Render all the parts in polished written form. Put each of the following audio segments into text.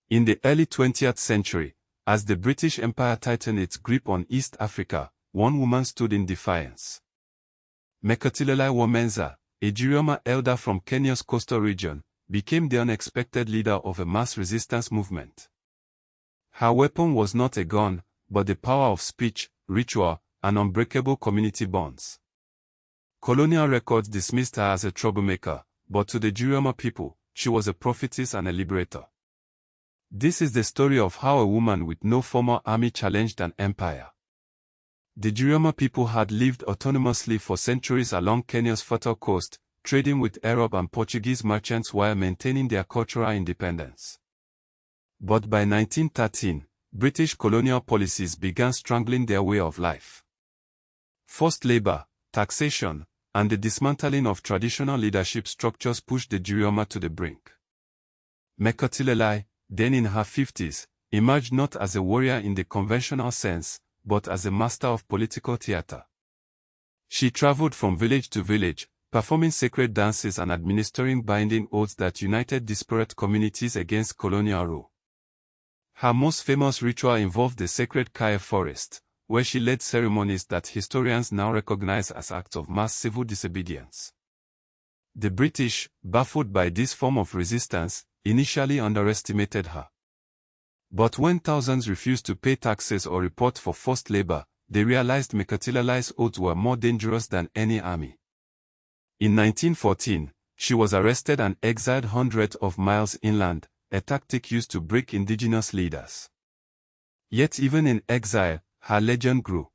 In the early 20th century, as the British Empire tightened its grip on East Africa, one woman stood in defiance. Mekatilili Menza, a Giriama elder from Kenya's coastal region, became the unexpected leader of a mass resistance movement. Her weapon was not a gun, but the power of speech, ritual, and unbreakable community bonds. Colonial records dismissed her as a troublemaker, but to the Giriama people, she was a prophetess and a liberator. This is the story of how a woman with no formal army challenged an empire. The Giriama people had lived autonomously for centuries along Kenya's fertile coast, trading with Arab and Portuguese merchants while maintaining their cultural independence. But by 1913, British colonial policies began strangling their way of life. Forced labor, taxation, and the dismantling of traditional leadership structures pushed the Giriama to the brink. Mekatilili, then in her 50s, emerged not as a warrior in the conventional sense, but as a master of political theater. She traveled from village to village, performing sacred dances and administering binding oaths that united disparate communities against colonial rule. Her most famous ritual involved the sacred Kaya forest, where she led ceremonies that historians now recognize as acts of mass civil disobedience. The British, baffled by this form of resistance, initially underestimated her. But when thousands refused to pay taxes or report for forced labor, they realized Mekatilili's oaths were more dangerous than any army. In 1914, she was arrested and exiled hundreds of miles inland, a tactic used to break indigenous leaders. Yet even in exile, her legend grew.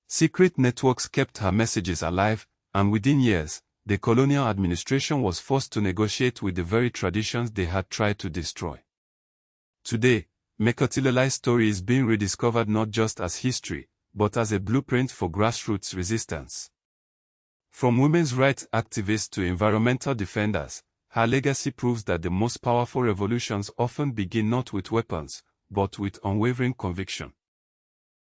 Secret networks kept her messages alive, and within years, the colonial administration was forced to negotiate with the very traditions they had tried to destroy. Today, Mekatilili's story is being rediscovered not just as history, but as a blueprint for grassroots resistance. From women's rights activists to environmental defenders, her legacy proves that the most powerful revolutions often begin not with weapons, but with unwavering conviction.